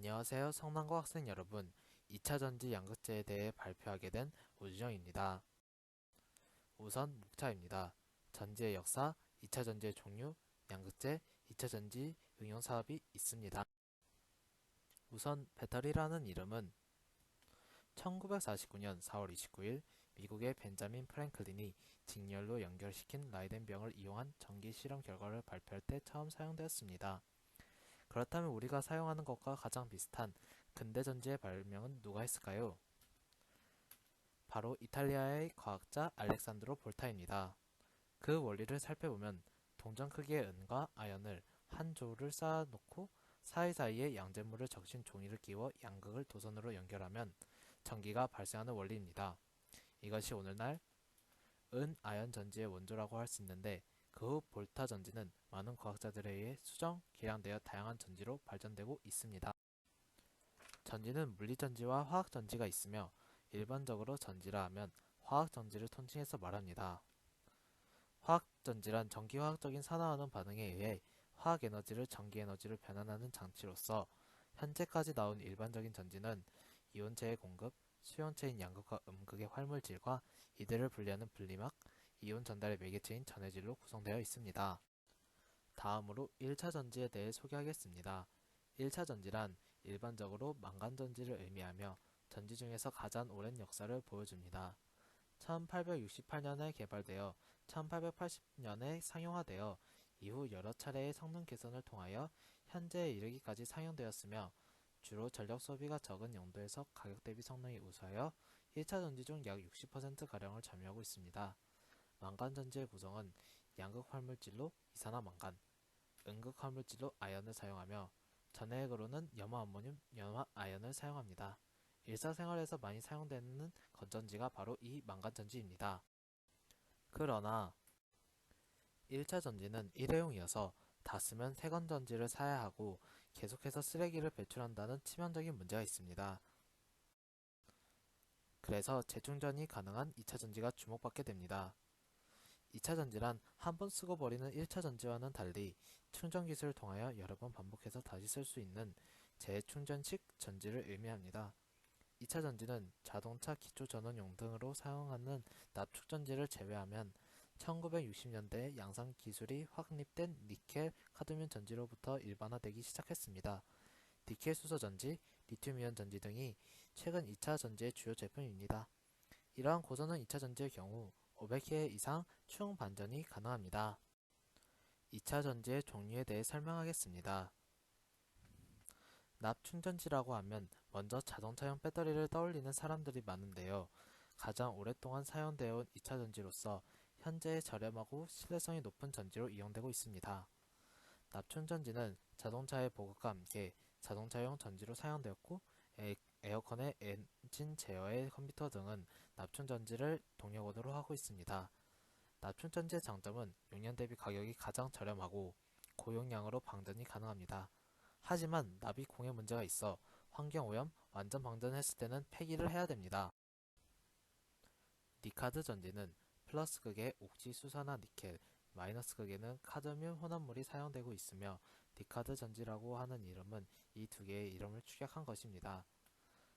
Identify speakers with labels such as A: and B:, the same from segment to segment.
A: 안녕하세요. 성남고 학생 여러분. 2차 전지 양극재에 대해 발표하게 된 오주정입니다. 우선 목차입니다. 전지의 역사, 2차 전지의 종류, 양극재, 2차 전지 응용 사업이 있습니다. 우선 배터리라는 이름은 1949년 4월 29일 미국의 벤자민 프랭클린이 직렬로 연결시킨 라이덴병을 이용한 전기 실험 결과를 발표할 때 처음 사용되었습니다. 그렇다면 우리가 사용하는 것과 가장 비슷한 근대 전지의 발명은 누가 했을까요? 바로 이탈리아의 과학자 알렉산드로 볼타입니다. 그 원리를 살펴보면 동전 크기의 은과 아연을 한 조를 쌓아놓고 사이사이에 양잿물을 적신 종이를 끼워 양극을 도선으로 연결하면 전기가 발생하는 원리입니다. 이것이 오늘날 은-아연 전지의 원조라고 할 수 있는데 그 후 볼타 전지는 많은 과학자들에 의해 수정, 개량되어 다양한 전지로 발전되고 있습니다. 전지는 물리전지와 화학전지가 있으며 일반적으로 전지라 하면 화학전지를 통칭해서 말합니다. 화학전지란 전기화학적인 산화하는 반응에 의해 화학에너지를 전기에너지로 변환하는 장치로서 현재까지 나온 일반적인 전지는 이온체의 공급, 수용체인 양극과 음극의 활물질과 이들을 분리하는 분리막, 이온 전달의 매개체인 전해질로 구성되어 있습니다. 다음으로 1차 전지에 대해 소개하겠습니다. 1차 전지란 일반적으로 망간전지를 의미하며 전지 중에서 가장 오랜 역사를 보여줍니다. 1868년에 개발되어 1880년에 상용화되어 이후 여러 차례의 성능 개선을 통하여 현재에 이르기까지 상용되었으며 주로 전력 소비가 적은 용도에서 가격 대비 성능이 우수하여 1차 전지 중 약 60%가량을 점유하고 있습니다. 망간전지의 구성은 양극 활물질로 이산화망간, 음극 활물질로 아연을 사용하며 전해액으로는 염화암모늄, 염화아연을 사용합니다. 일상생활에서 많이 사용되는 건전지가 바로 이 망간전지입니다. 그러나 1차 전지는 일회용이어서 다 쓰면 새 건전지를 사야 하고 계속해서 쓰레기를 배출한다는 치명적인 문제가 있습니다. 그래서 재충전이 가능한 2차 전지가 주목받게 됩니다. 2차 전지란 한 번 쓰고 버리는 1차 전지와는 달리 충전 기술을 통하여 여러 번 반복해서 다시 쓸 수 있는 재충전식 전지를 의미합니다. 2차 전지는 자동차 기초 전원용 등으로 사용하는 납축전지를 제외하면 1960년대에 양산 기술이 확립된 니켈, 카드뮴 전지로부터 일반화되기 시작했습니다. 니켈 수소 전지, 리튬이온 전지 등이 최근 2차 전지의 주요 제품입니다. 이러한 고전은 2차 전지의 경우 500회 이상 충반전이 가능합니다. 2차 전지의 종류에 대해 설명하겠습니다. 납충전지라고 하면 먼저 자동차용 배터리를 떠올리는 사람들이 많은데요. 가장 오랫동안 사용되어 온 2차 전지로서 현재 저렴하고 신뢰성이 높은 전지로 이용되고 있습니다. 납충전지는 자동차의 보급과 함께 자동차용 전지로 사용되었고 에어컨의 엔진 제어의 컴퓨터 등은 납충전지를 동력원으로 하고 있습니다. 납충전지의 장점은 용량 대비 가격이 가장 저렴하고 고용량으로 방전이 가능합니다. 하지만 납이 공해 문제가 있어 환경오염, 완전 방전했을 때는 폐기를 해야 됩니다. 니카드 전지는 플러스 극의 옥지수산화 니켈, 마이너스 극에는 카드뮴 혼합물이 사용되고 있으며 니카드 전지라고 하는 이름은 이 두 개의 이름을 축약한 것입니다.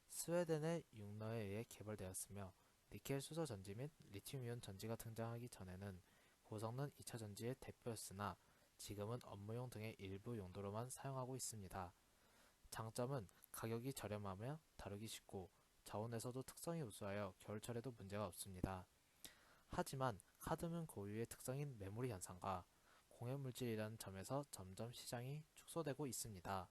A: 스웨덴의 융러에 의해 개발되었으며 니켈 수소 전지 및 리튬이온 전지가 등장하기 전에는 고성능 2차 전지의 대표였으나 지금은 업무용 등의 일부 용도로만 사용하고 있습니다. 장점은 가격이 저렴하며 다루기 쉽고 저온에서도 특성이 우수하여 겨울철에도 문제가 없습니다. 하지만 카드뮴 고유의 특성인 메모리 현상과 공해물질이라는 점에서 점점 시장이 축소되고 있습니다.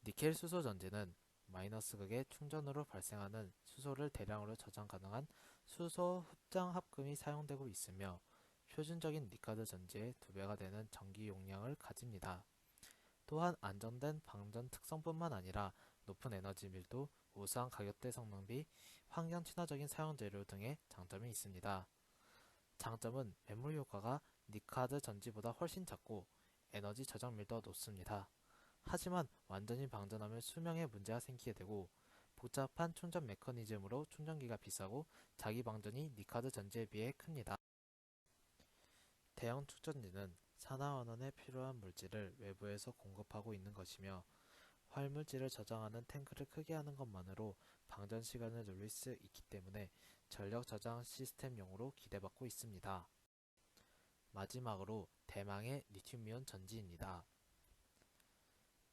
A: 니켈 수소 전지는 마이너스 극의 충전으로 발생하는 수소를 대량으로 저장 가능한 수소 흡장 합금이 사용되고 있으며 표준적인 니카드 전지의 2배가 되는 전기 용량을 가집니다. 또한 안정된 방전 특성뿐만 아니라 높은 에너지 밀도, 우수한 가격대 성능비, 환경 친화적인 사용 재료 등의 장점이 있습니다. 장점은 매몰 효과가 니카드 전지보다 훨씬 작고 에너지 저장 밀도가 높습니다. 하지만 완전히 방전하면 수명에 문제가 생기게 되고 복잡한 충전 메커니즘으로 충전기가 비싸고 자기 방전이 니카드 전지에 비해 큽니다. 대형 축전지는 산화환원에 필요한 물질을 외부에서 공급하고 있는 것이며 활물질을 저장하는 탱크를 크게 하는 것만으로 방전 시간을 늘릴 수 있기 때문에 전력 저장 시스템용으로 기대받고 있습니다. 마지막으로 대망의 리튬이온 전지입니다.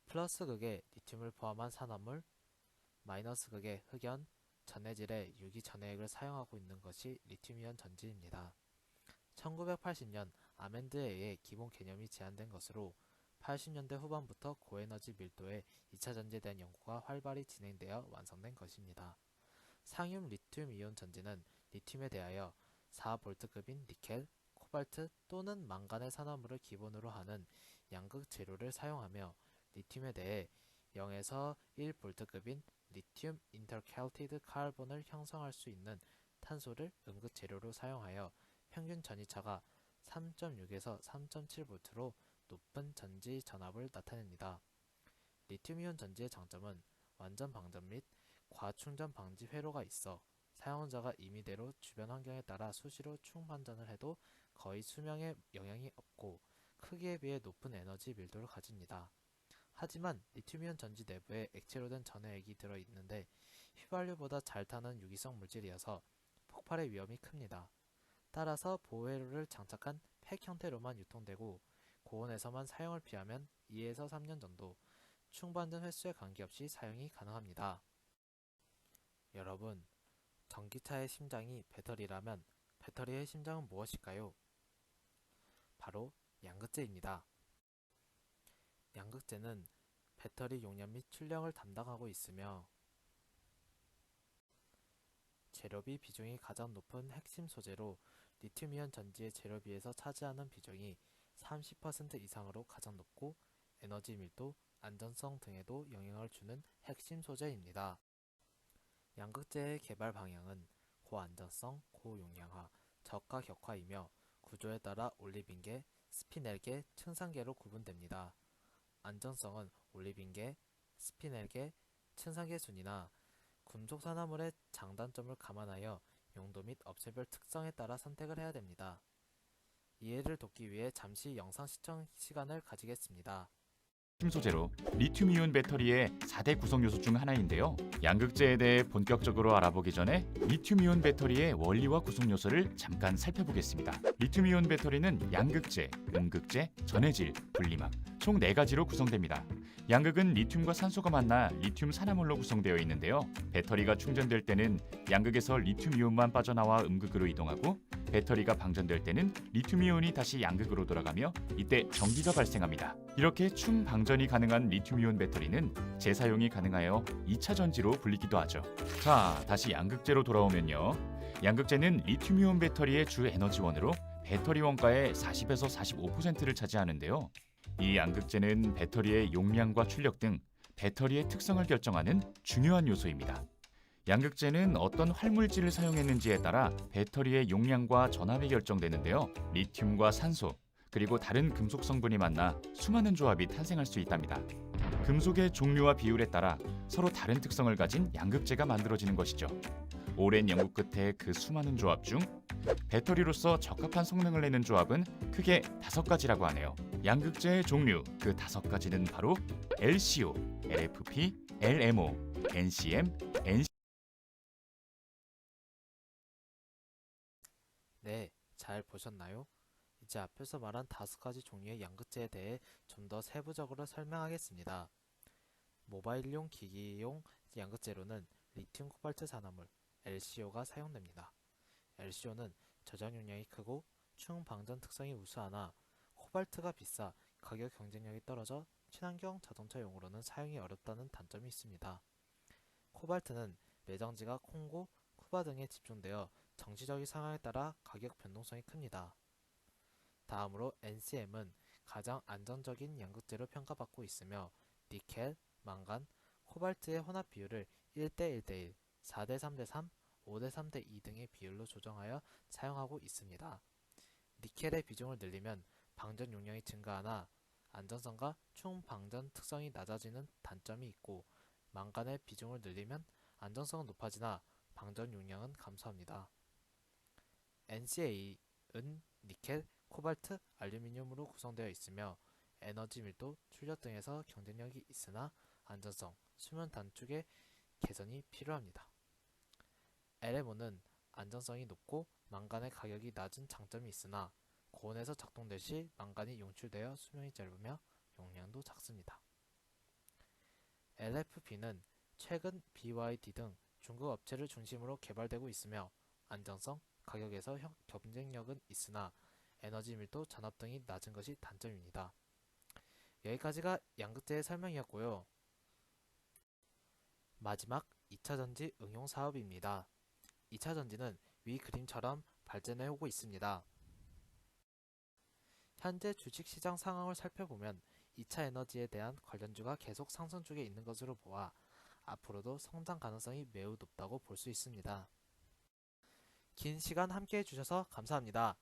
A: 플러스 극의 리튬을 포함한 산화물, 마이너스 극의 흑연, 전해질의 유기 전해액을 사용하고 있는 것이 리튬이온 전지입니다. 1980년 아멘드에 의해 기본 개념이 제안된 것으로 80년대 후반부터 고에너지 밀도의 2차 전지에 대한 연구가 활발히 진행되어 완성된 것입니다. 상용 리튬 이온 전지는 리튬에 대하여 4V급인 니켈, 코발트 또는 망간의 산화물을 기본으로 하는 양극 재료를 사용하며 리튬에 대해 0에서 1V급인 리튬 인터캘티드 카본을 형성할 수 있는 탄소를 음극 재료로 사용하여 평균 전이차가 3.6에서 3.7V로 높은 전지 전압을 나타냅니다. 리튬이온 전지의 장점은 완전 방전 및 과충전 방지 회로가 있어 사용자가 임의대로 주변 환경에 따라 수시로 충반전을 해도 거의 수명에 영향이 없고 크기에 비해 높은 에너지 밀도를 가집니다. 하지만 리튬이온 전지 내부에 액체로 된 전해액이 들어있는데 휘발유보다 잘 타는 유기성 물질이어서 폭발의 위험이 큽니다. 따라서 보호회로를 장착한 팩 형태로만 유통되고 고온에서만 사용을 피하면 2에서 3년 정도 충반전 횟수에 관계없이 사용이 가능합니다. 여러분, 전기차의 심장이 배터리라면 배터리의 심장은 무엇일까요? 바로 양극재입니다. 양극재는 배터리 용량 및 출력을 담당하고 있으며 재료비 비중이 가장 높은 핵심 소재로 리튬이온 전지의 재료비에서 차지하는 비중이 30% 이상으로 가장 높고 에너지 밀도, 안전성 등에도 영향을 주는 핵심 소재입니다. 양극재의 개발 방향은 고안전성, 고용량화, 저가격화이며 구조에 따라 올리빈계, 스피넬계, 층산계로 구분됩니다. 안전성은 올리빈계, 스피넬계, 층산계 순이나 금속 산화물의 장단점을 감안하여 용도 및 업체별 특성에 따라 선택을 해야 됩니다. 이해를 돕기 위해 잠시 영상 시청 시간을 가지겠습니다.
B: 핵심 소재로 리튬이온 배터리의 4대 구성 요소 중 하나인데요. 양극재에 대해 본격적으로 알아보기 전에 리튬이온 배터리의 원리와 구성 요소를 잠깐 살펴보겠습니다. 리튬이온 배터리는 양극재, 음극재, 전해질, 분리막 총 4가지로 구성됩니다. 양극은 리튬과 산소가 만나 리튬 산화물로 구성되어 있는데요. 배터리가 충전될 때는 양극에서 리튬이온만 빠져나와 음극으로 이동하고 배터리가 방전될 때는 리튬이온이 다시 양극으로 돌아가며 이때 전기가 발생합니다. 이렇게 충방전이 가능한 리튬이온 배터리는 재사용이 가능하여 2차 전지로 불리기도 하죠. 자, 다시 양극재로 돌아오면요. 양극재는 리튬이온 배터리의 주 에너지원으로 배터리 원가의 40에서 45%를 차지하는데요. 이 양극재는 배터리의 용량과 출력 등 배터리의 특성을 결정하는 중요한 요소입니다. 양극재는 어떤 활물질을 사용했는지에 따라 배터리의 용량과 전압이 결정되는데요. 리튬과 산소, 그리고 다른 금속 성분이 만나 수많은 조합이 탄생할 수 있답니다. 금속의 종류와 비율에 따라 서로 다른 특성을 가진 양극재가 만들어지는 것이죠. 오랜 연구 끝에 그 수많은 조합 중 배터리로서 적합한 성능을 내는 조합은 크게 5가지라고 하네요. 양극재의 종류 그 5가지는 바로 LCO, LFP, LMO, NCM, NC.
A: 네, 잘 보셨나요? 이제 앞에서 말한 5가지 종류의 양극재에 대해 좀 더 세부적으로 설명하겠습니다. 모바일용 기기용 양극재로는 리튬 코발트 산화물 LCO가 사용됩니다. LCO는 저장 용량이 크고 충방전 특성이 우수하나 코발트가 비싸 가격 경쟁력이 떨어져 친환경 자동차용으로는 사용이 어렵다는 단점이 있습니다. 코발트는 매장지가 콩고, 쿠바 등에 집중되어 정치적인 상황에 따라 가격 변동성이 큽니다. 다음으로 NCM은 가장 안정적인 양극재로 평가받고 있으며 니켈, 망간, 코발트의 혼합 비율을 1대 1대1, 4대 3대 3, 5대 3대 2 등의 비율로 조정하여 사용하고 있습니다. 니켈의 비중을 늘리면 방전 용량이 증가하나 안전성과 충방전 특성이 낮아지는 단점이 있고 망간의 비중을 늘리면 안정성은 높아지나 방전 용량은 감소합니다. NCA은 니켈, 코발트, 알루미늄으로 구성되어 있으며 에너지 밀도, 출력 등에서 경쟁력이 있으나 안전성, 수면 단축의 개선이 필요합니다. LMO는 안전성이 높고 망간의 가격이 낮은 장점이 있으나 고온에서 작동될 시 망간이 용출되어 수명이 짧으며 용량도 작습니다. LFP는 최근 BYD 등 중국 업체를 중심으로 개발되고 있으며 안정성, 가격에서 경쟁력은 있으나 에너지 밀도, 전압 등이 낮은 것이 단점입니다. 여기까지가 양극재의 설명이었고요. 마지막 2차전지 응용 사업입니다. 2차전지는 위 그림처럼 발전해 오고 있습니다. 현재 주식시장 상황을 살펴보면 2차 에너지에 대한 관련주가 계속 상승 중에 있는 것으로 보아 앞으로도 성장 가능성이 매우 높다고 볼 수 있습니다. 긴 시간 함께 해주셔서 감사합니다.